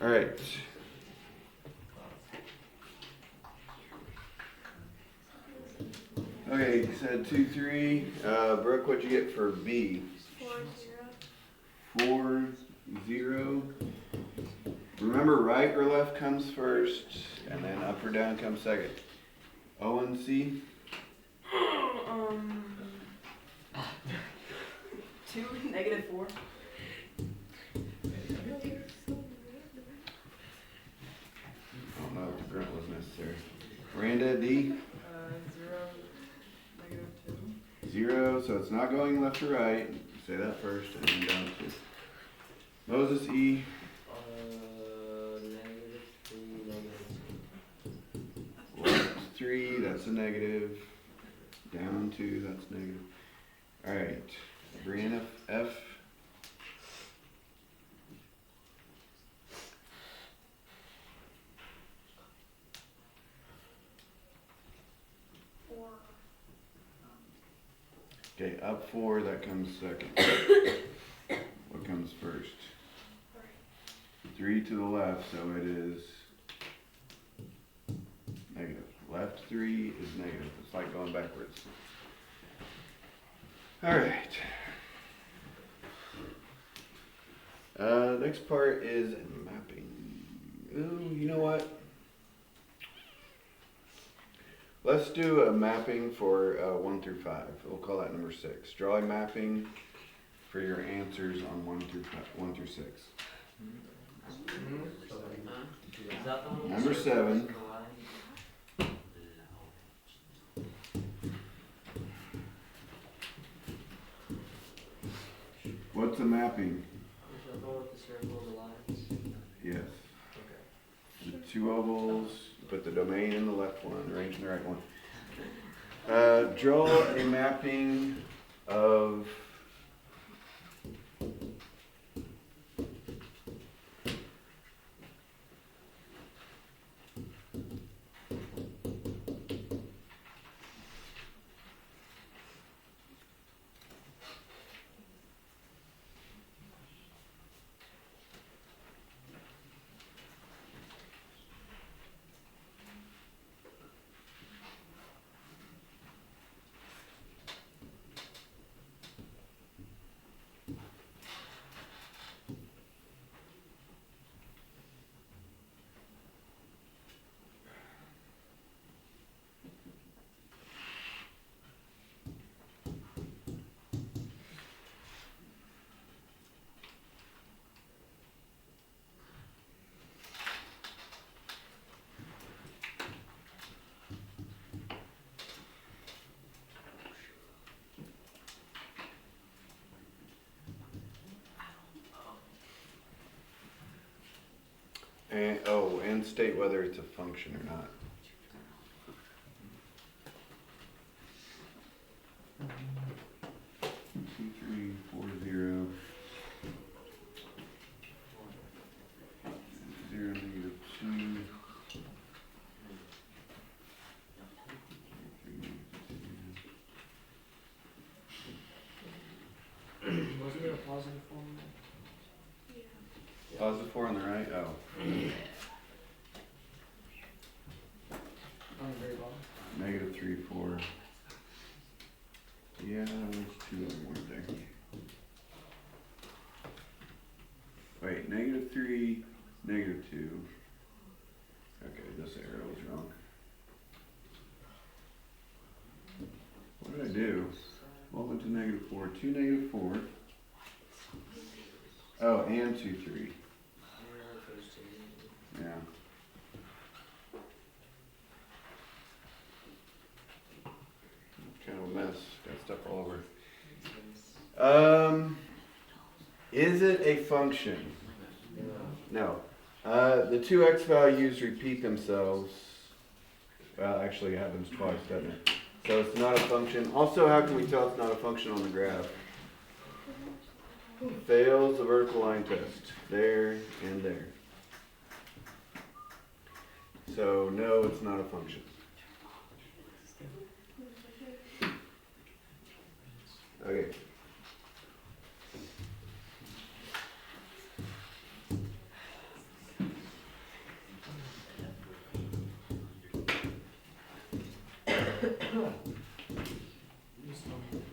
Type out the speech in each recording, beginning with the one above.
All right. Okay, you said 2, 3. Brooke, what'd you get for B? 4, 0. 4, 0. Remember, right or left comes first, and then up or down comes second. O and C? 2, -4. I don't know if the grunt was necessary. Miranda, D? 0, -2. 0, so it's not going left or right. Say that first, and then down to Moses, E? -3, -2. Left 3, that's a negative. Down 2, that's negative. Alright, Brianna, F? 4. Okay, up 4, that comes second. What comes first? 3 to the left, so it is negative. Left 3 is negative. It's like going backwards. Alright. Next part is mapping. Ooh, you know what? Let's do a mapping for 1 through 5. We'll call that number 6. Draw a mapping for your answers on 1 through 6. Number 7. What's a mapping? Yes. The 2 ovals, put the domain in the left one, arrange in the right one. Draw a mapping of and state whether it's a function or not. Two, 3, 4, 0. 0, -2. Wasn't there a positive form there? Yeah. Positive 4 on the right? Oh. On the very bottom. -3, 4. Yeah, there's 2 of them, weren't there? Wait, -3, -2. Okay, this arrow was wrong. What did I do? What went to -4? 2, -4. Oh, and 2, 3. Yeah. Kind of a mess. Got stuff all over. Is it a function? No. The 2x values repeat themselves. Well, actually it happens twice, doesn't it? So it's not a function. Also, how can we tell it's not a function on the graph? Fails the vertical line test. There and there. So no, it's not a function. Okay. This number.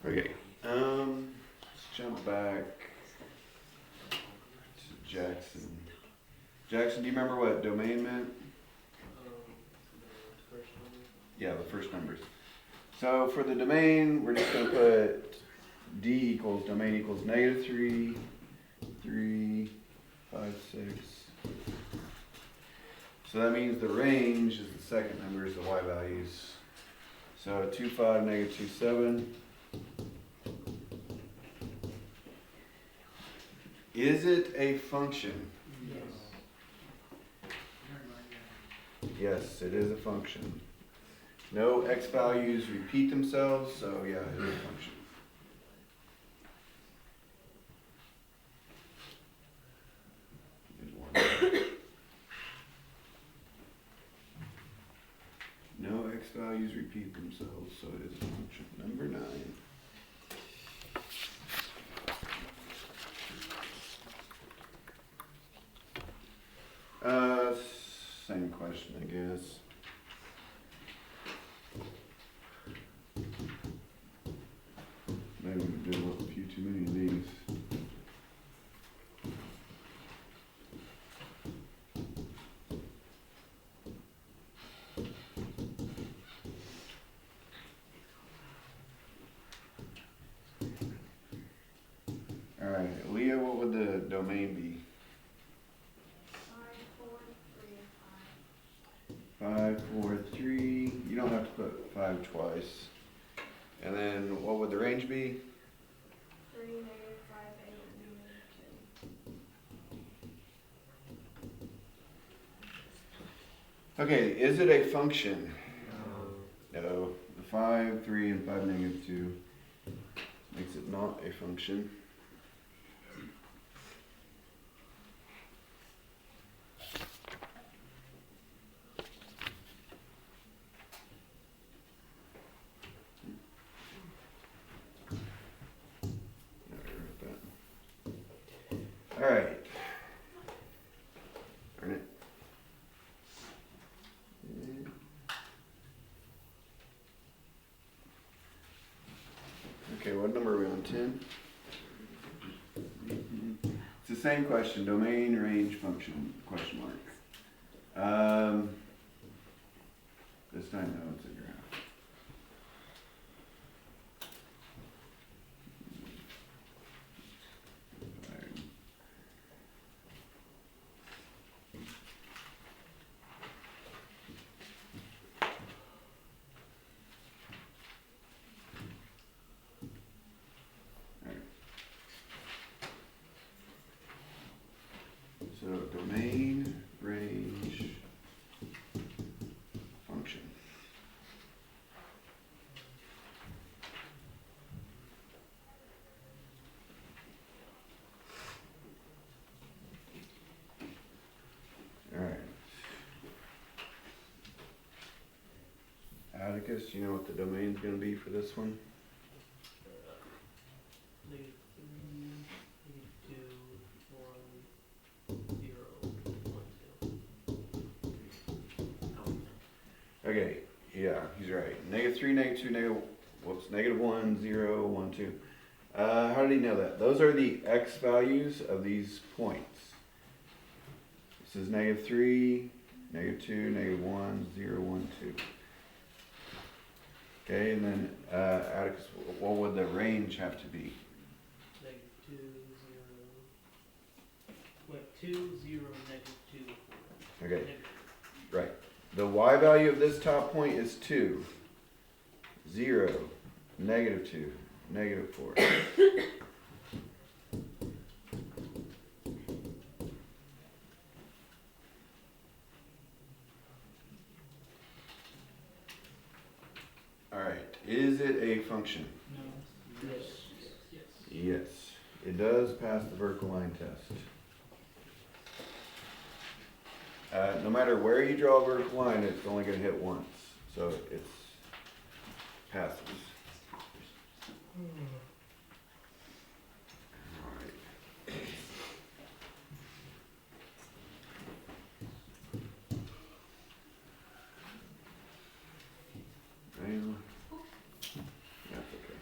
Okay, let's jump back to Jackson. Jackson, do you remember what domain meant? The first number. Yeah, the first numbers. So for the domain, we're just gonna put D equals, domain equals -3, 3, 5, 6. So that means the range is the second number, is the Y values. So 2, 5, -2, 7. Is it a function? Yes. Yes, it is a function. No x values repeat themselves, so yeah, it is a function. No x values repeat themselves, so it is a function. Number 9. Same question, I guess. Maybe we did a few too many of these. All right, Leah, what would the domain be? 5, 4, 3. You don't have to put 5 twice. And then what would the range be? 3, -5, 8, -2. Okay, is it a function? No. The 5, 3, and 5, -2 makes it not a function. All right. Darn it. Okay, what number are we on? 10? It's the same question. Domain, range, function, question mark. This time, no, it's a graph. So domain, range, function. All right. Atticus, do you know what the domain's going to be for this one? -3, -2, 1, 0, 1, 2. Okay, yeah, he's right. -3, -2, -1, 0, 1, 2. How did he know that? Those are the x values of these points. This is -3, -2, -1, 0, 1, 2. Okay, and then Atticus, what would the range have to be? -2, 0. Wait, 2, 0, -2, 4. Okay, right. The y value of this top point is 2, 0, -2, -4. function? No. Yes. Yes. Yes, it does pass the vertical line test. No matter where you draw a vertical line, it's only going to hit once, so it's passes. Well, that's okay.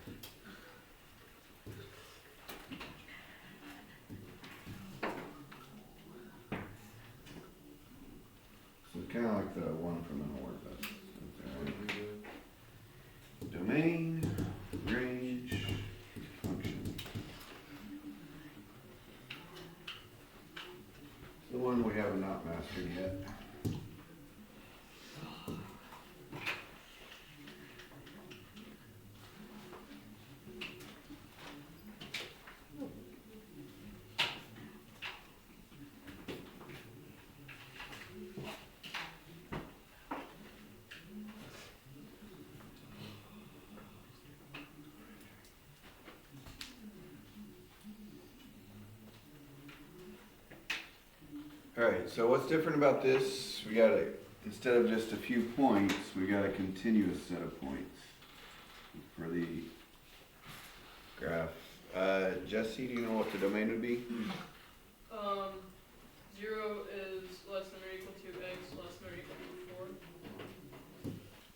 So it's kind of like the one from the homework. Domain, range, function. The one we have not mastered yet. Alright, so what's different about this? We got instead of just a few points, we got a continuous set of points for the graph. Jesse, do you know what the domain would be? 0 is less than or equal to x less than or equal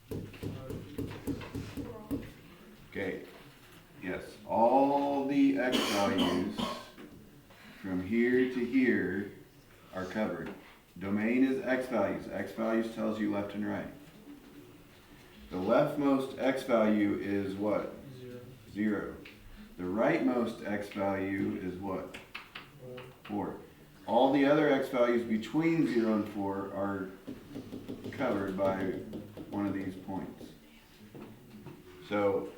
to 4. Okay, yes, all the x values from here to here are covered. Domain is x values. X values tells you left and right. The leftmost x value is what? 0. The rightmost x value is what? 4. All the other x values between 0 and 4 are covered by one of these points. So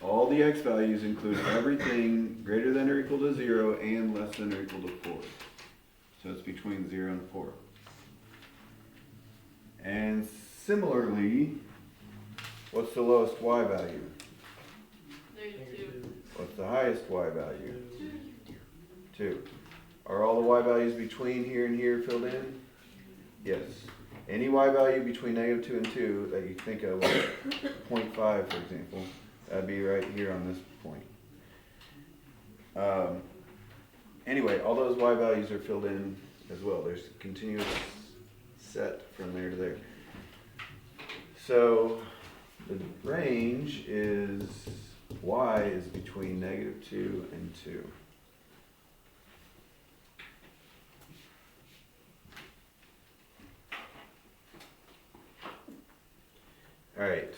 all the x values include everything greater than or equal to 0 and less than or equal to 4. So it's between 0 and 4. And similarly, what's the lowest y value? -2. What's the highest y value? 2. Are all the y values between here and here filled in? Yes. Any y value between -2 and 2 that you think of, like 0.5 for example, that'd be right here on this point. Anyway, all those y values are filled in as well. There's a continuous set from there to there. So the range is y is between -2 and 2. Alright,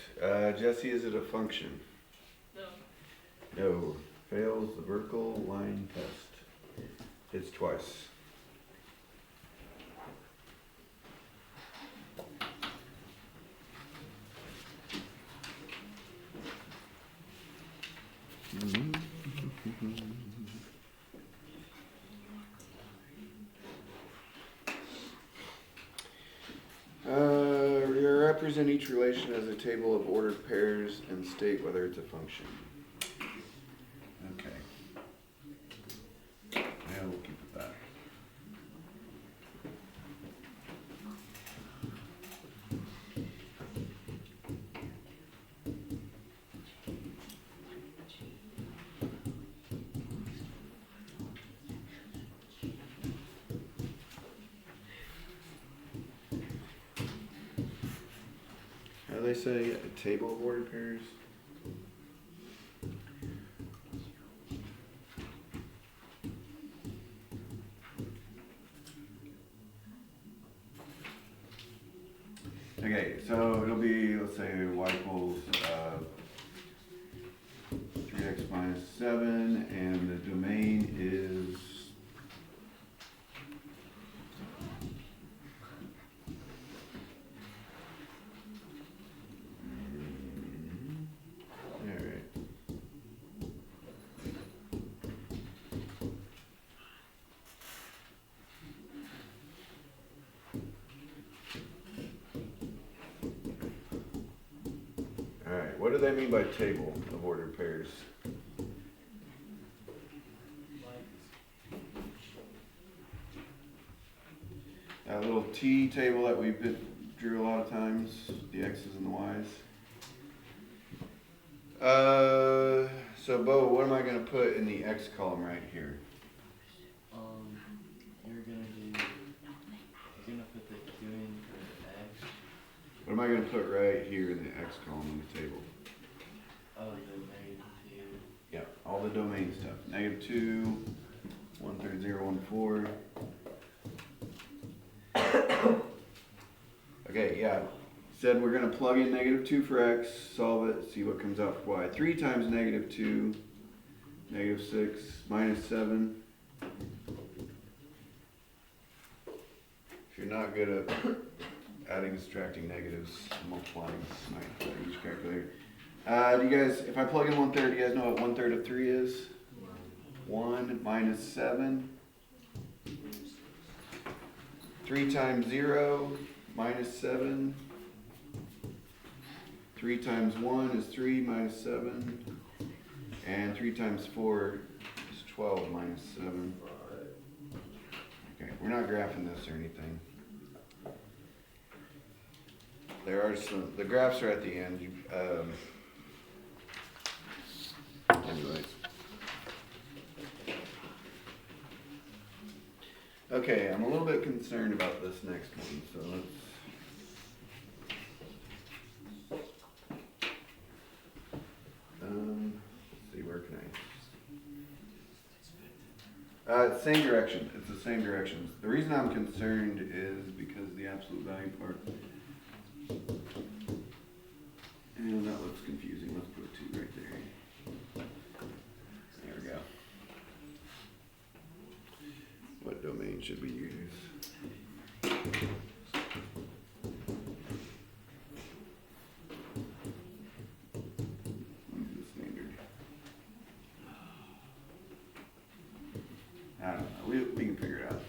Jesse, is it a function? No. No. Fails the vertical line test. It's twice. Represent each relation as a table of ordered pairs and state whether it's a function. Okay. Yeah, we'll keep it that. How do they say a table of ordered pairs? Okay, so it'll be, let's say y equals 3x minus 7, and the domain is alright. Alright, what do they mean by table of squares. That little T table that we drew a lot of times, the X's and the Y's. So Bo, what am I gonna put in the X column right here? You're gonna put the Q in for the X. What am I gonna put right here in the X column on the table? Oh, the -2. Yeah, all the domain stuff. -2, 130, 14. Okay, yeah. Said we're gonna plug in -2 for X, solve it, see what comes out for Y. 3 times -2, -6, -7. If you're not good at adding, subtracting negatives, multiplying, might use your calculator. Do you guys, if I plug in 1/3, do you guys know what 1/3 of 3 is? 1 minus 7. 3 times 0 minus 7. 3 times 1 is 3 minus 7. And 3 times 4 is 12 minus 7. Okay, we're not graphing this or anything. There are some, the graphs are at the end. Anyways. Okay, I'm a little bit concerned about this next one, so let's. Let's see, where can I? Same direction. It's the same directions. The reason I'm concerned is because the absolute value part. And that looks confusing. Let's put a 2 right there. There we go. What domain should we use? Use the standard. I don't know. We can figure it out.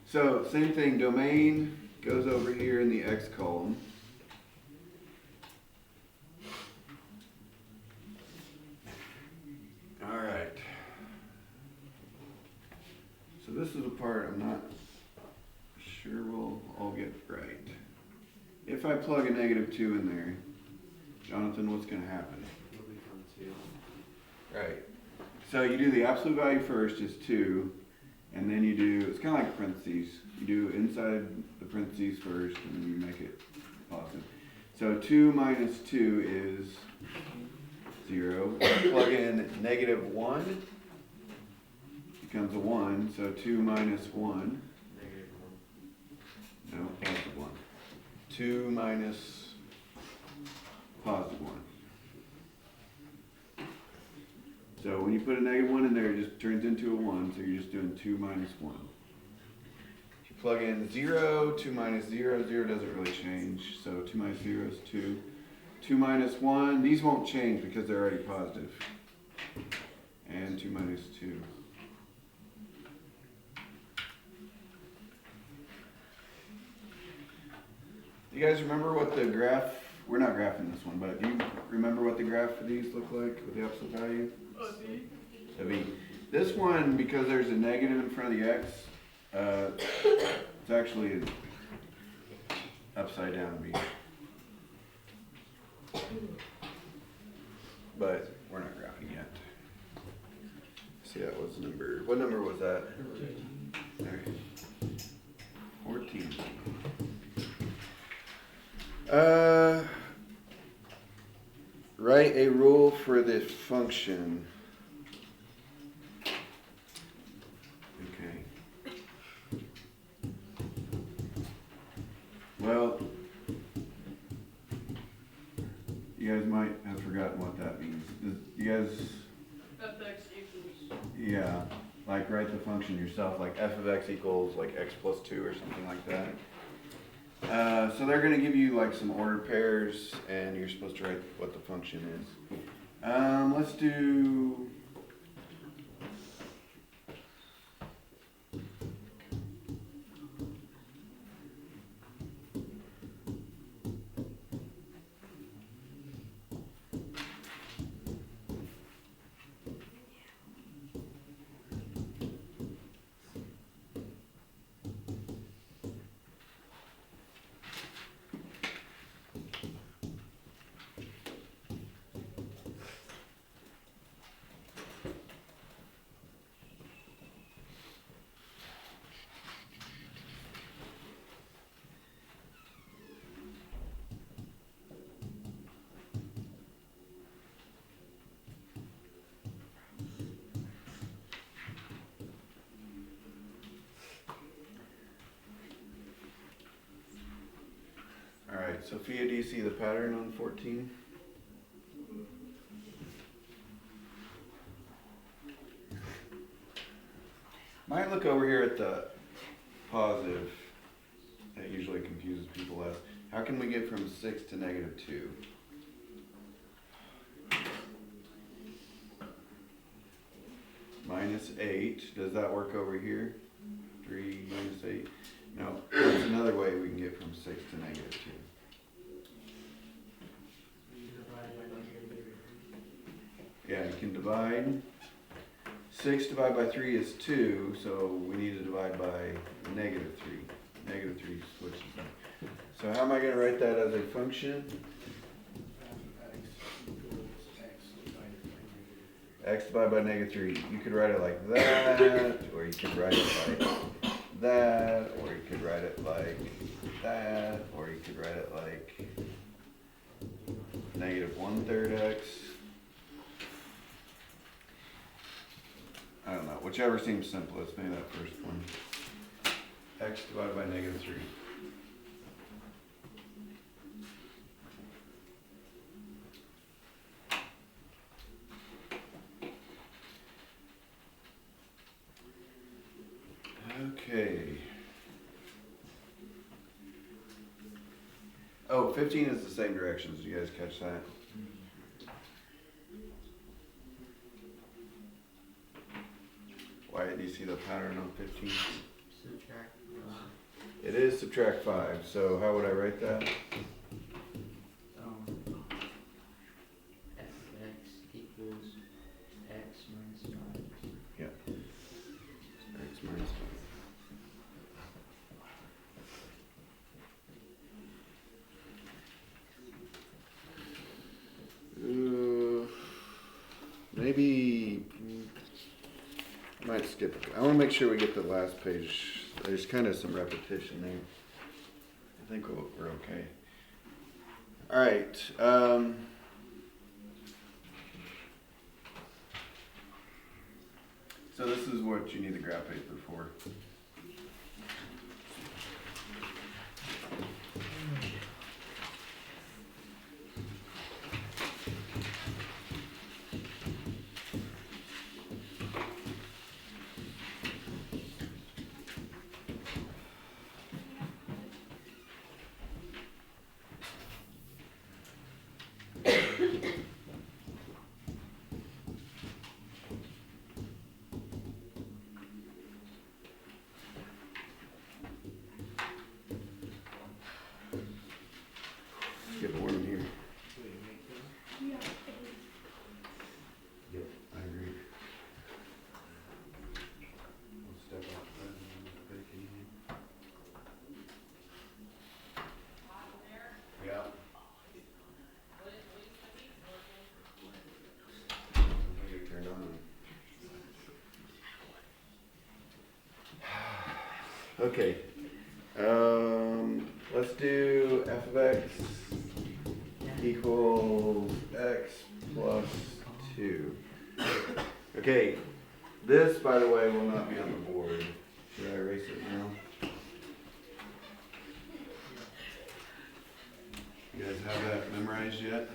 So same thing. Domain goes over here in the X column. All right. So this is the part I'm not sure we'll all get right. If I plug a -2 in there, Jonathan, what's going to happen? It'll become 2. Right. So you do the absolute value first is 2, and then you do, it's kind of like parentheses. You do inside the parentheses first, and then you make it positive. So 2 minus 2 is 0. Plug in -1, becomes a 1, so 2 minus 1. -1. No, positive 1. 2 minus positive 1. So when you put a -1 in there, it just turns into a 1, so you're just doing 2 minus 1. If you plug in 0, 2 minus 0, 0 doesn't really change, so 2 minus 0 is 2. 2 minus 1, these won't change because they're already positive. And 2 minus 2. Do you guys remember what the graph, we're not graphing this one, but do you remember what the graph for these look like with the absolute value? A V. This one, because there's a negative in front of the X, it's actually upside down V. But we're not graphing yet. See, that was number, what number was that? 14. Write a rule for the function. Okay. Well, you guys might have forgotten what that means. You guys, fx equals. yeah, like write the function yourself, like f of x equals like x plus 2 or something like that. So they're going to give you like some ordered pairs, and you're supposed to write what the function is. Let's do. Alright, Sophia, do you see the pattern on 14? Might look over here at the positive. That usually confuses people less. How can we get from 6 to negative 2? Minus 8. Does that work over here? 3 minus 8? No. That's another way we can get from 6 to negative 2. Yeah, you can divide. 6 divided by 3 is 2, so we need to divide by negative 3. Negative 3 switches them. So how am I going to write that as a function? X divided by negative 3. You could write it like that, or you could write it like that, or you could write it like that, or you could write it like negative 1/3 x. I don't know, whichever seems simplest, maybe that first one. X divided by negative 3. Okay. Oh, 15 is the same directions. Did you guys catch that? Wyatt, do you see the pattern on 15? Subtract 5. It is subtract 5, so how would I write that? Fx equals x minus 5. Yep. X minus 5. Maybe I might skip it. I want to make sure we get the last page. There's kind of some repetition there. I think we're okay. All right. So this is what you need the graph paper for. Get warm in here. Yeah. Yep, I agree. We'll step outside and bake in here. Yeah. I get turned on. Okay. Let's do f of x equals x plus 2. Okay, this, by the way, will not be on the board. Should I erase it now? You guys have that memorized yet?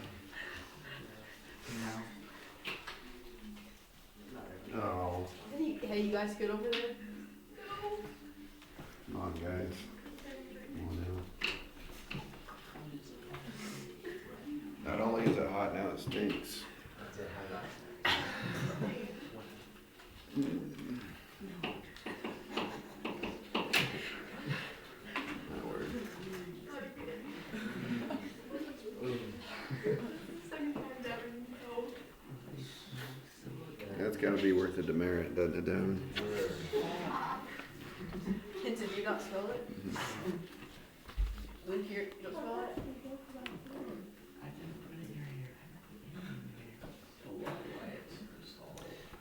Oh, Hey, you guys good over there? come on, guys. Come on now. Not only is it hot now, it stinks. That word. Second time's ever, no. That's gotta be worth the demerit, doesn't it, Devin? Did you not spell it? Luke, you don't spell it?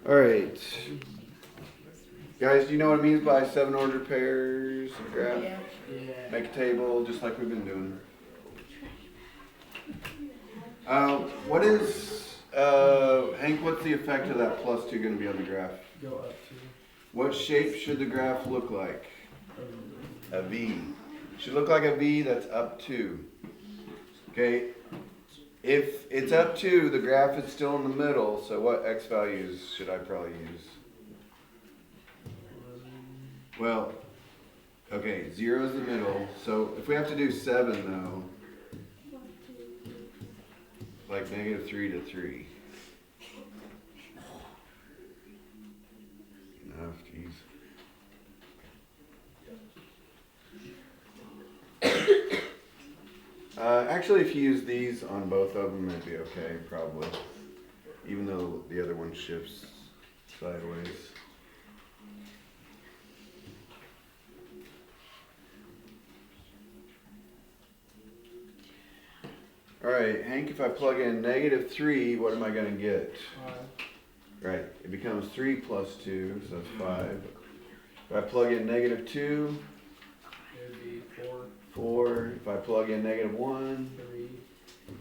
Alright. Guys, do you know what it means by 7 ordered pairs of graph? Yeah. Make a table, just like we've been doing. What is, Hank, what's the effect of that plus 2 going to be on the graph? Go up to What shape should the graph look like? A V. Should look like a V that's up 2. Okay, if it's up 2, the graph is still in the middle, so what x values should I probably use? Well, okay, 0 is the middle, so if we have to do 7 though, like -3 to 3. Enough, jeez. Actually, if you use these on both of them, it'd be okay, probably. Even though the other one shifts sideways. Alright, Hank, if I plug in -3, what am I going to get? 5. Right, it becomes 3 plus 2, so that's 5. If I plug in -2, It would be 4, 4. If I plug in -1, 3,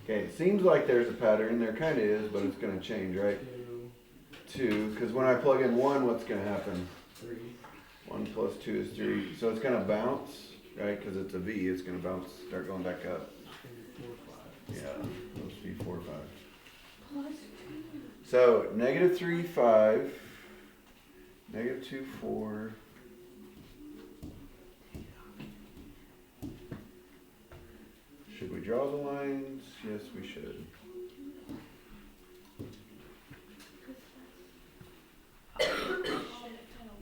okay, it seems like there's a pattern. There kind of is, but it's going to change, right? 2, 2, because when I plug in 1, what's going to happen? 3. 1 plus 2 is 3. So it's going to bounce, right? Because it's a V, it's going to bounce, start going back up. 4, 5. Yeah, supposed to be 4, 5. So -3, 5. -2, 4. Should we draw the lines? Yes, we should.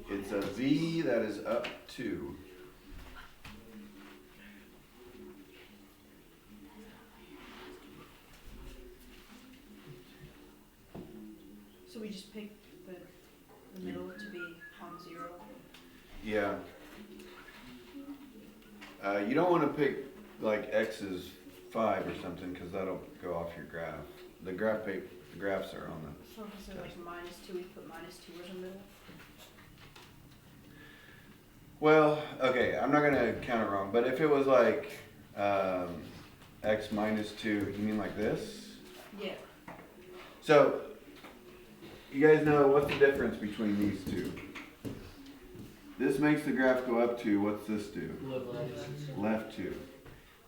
It's a V that is up 2. So we just pick the middle to be on 0. Yeah. You don't want to pick like X is 5 or something because that'll go off your graph. The graphs are on the. So if it's like -2, we put -2 as a middle. Well, okay, I'm not gonna count it wrong, but if it was like X -2, you mean like this? Yeah. So, you guys know what's the difference between these two? This makes the graph go up 2. What's this do? Left 2.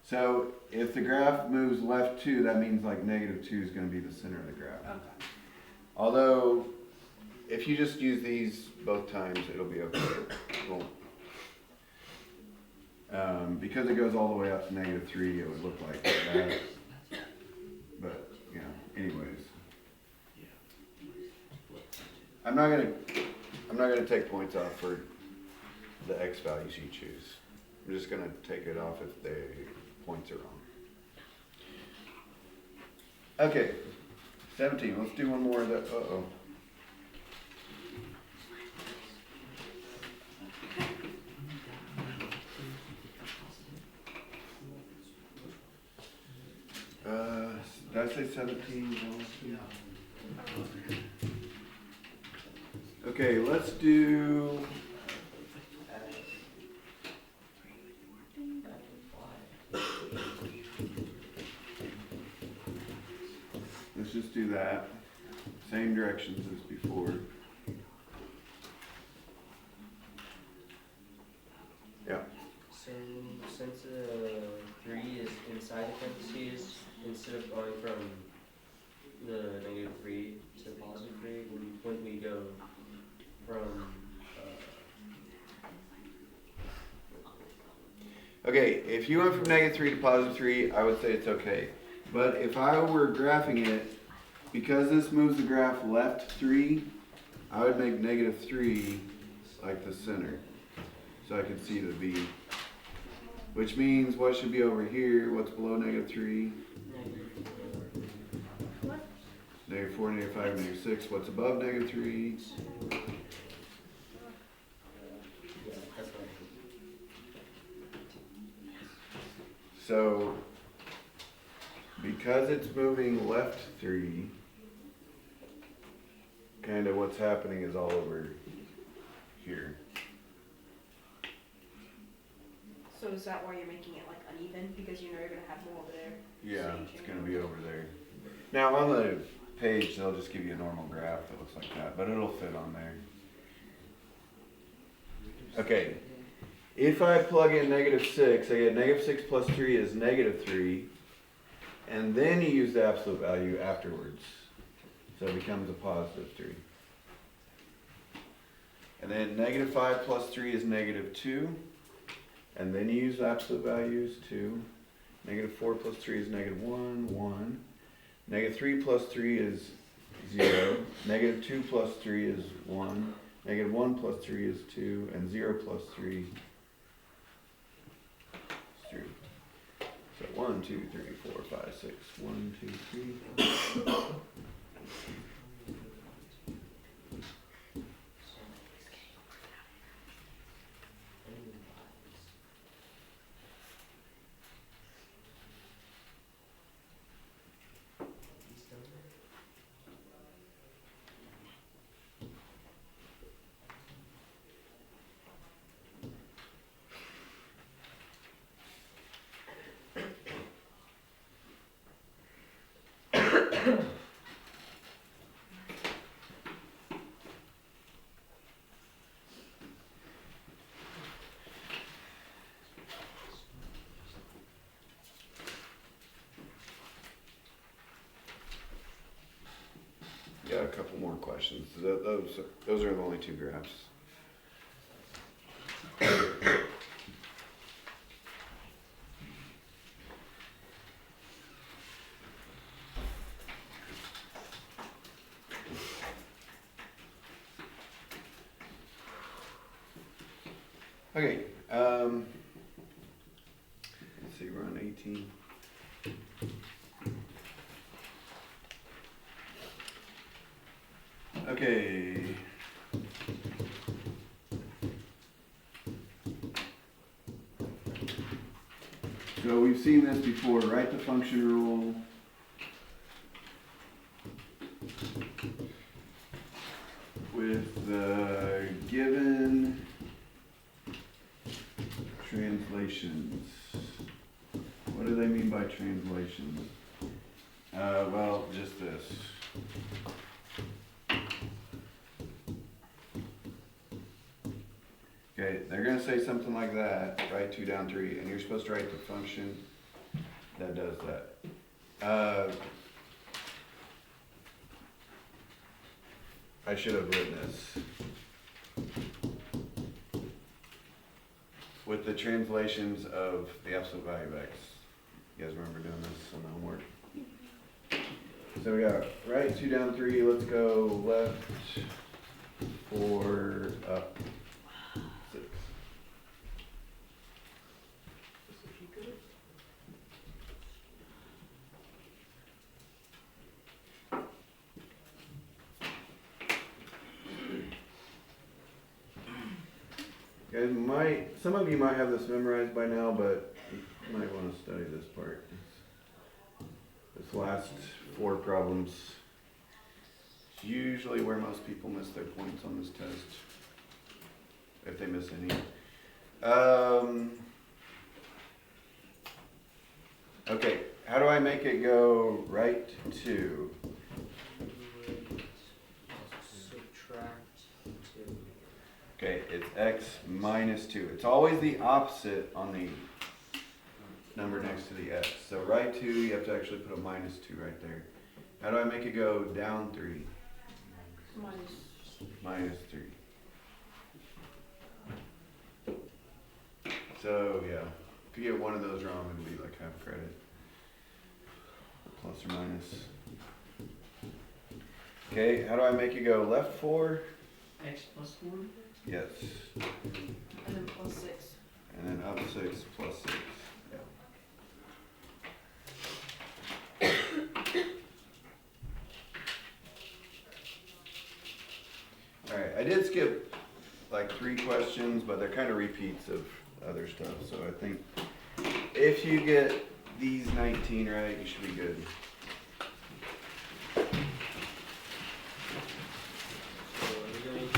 So if the graph moves left 2, that means like -2 is going to be the center of the graph. Okay. Although, if you just use these both times, it'll be okay. It won't. Because it goes all the way up to -3, it would look like that. But, you know, anyways. I'm not gonna take points off for the X values you choose. I'm just gonna take it off if the points are wrong. Okay, 17. Let's do one more of that. Uh-oh. Did I say 17? Okay, let's do. Let's just do that. Same directions as before. Yeah. So since 3 is inside the parentheses, instead of going from the -3 to +3, wouldn't we go from Okay, if you went from -3 to +3, I would say it's okay. But if I were graphing it, because this moves the graph left 3, I would make -3 like the center. So I could see the V. Which means what should be over here? What's below -3? -4, -5, -6. What's above -3? yeah, that's what So, because it's moving left 3, kind of what's happening is all over here. So is that why you're making it like uneven? Because you know you're gonna have more over there. Yeah, it's going to be over there. Now on the page, they'll just give you a normal graph that looks like that, but it'll fit on there. Okay, if I plug in -6, I get -6 plus 3 is -3. and then you use the absolute value afterwards. So it becomes a positive 3. And then negative 5 plus 3 is negative 2. And then you use absolute values, 2. Negative 4 plus 3 is negative 1, 1. Negative 3 plus 3 is 0. Negative 2 plus 3 is 1. Negative 1 plus 3 is 2. And 0 plus 3 is 3. So 1, 2, 3, 4, 5, 6. 1, 2, 3. Got a couple more questions. Those are the only 2 graphs. Okay, let's see, we're on 18. Okay. So we've seen this before. Write the function rule. With the given translations. What do they mean by translations? Well, just this. Okay, they're going to say something like that, write 2 down 3, and you're supposed to write the function that does that. I should have written this. With the translations of the absolute value of x. You guys remember doing this on the homework? So we got right 2 down 3, let's go left 4 up 6. Guys some of you might have this memorized by now, but you might want to study this part. This last 4 problems is usually where most people miss their points on this test, if they miss any. Okay, how do I make it go right 2? Subtract 2. Okay, it's x minus 2. It's always the opposite on the number next to the x. So right 2, you have to actually put a minus 2 right there. How do I make it go down 3? Minus 3. So yeah, if you get one of those wrong, it'll be like half credit. Plus or minus. Okay, how do I make it go left 4? X plus 4? Yes. And then plus 6. And then up 6 plus 6. Alright, I did skip like 3 questions, but they're kind of repeats of other stuff. So I think if you get these 19 right, you should be good.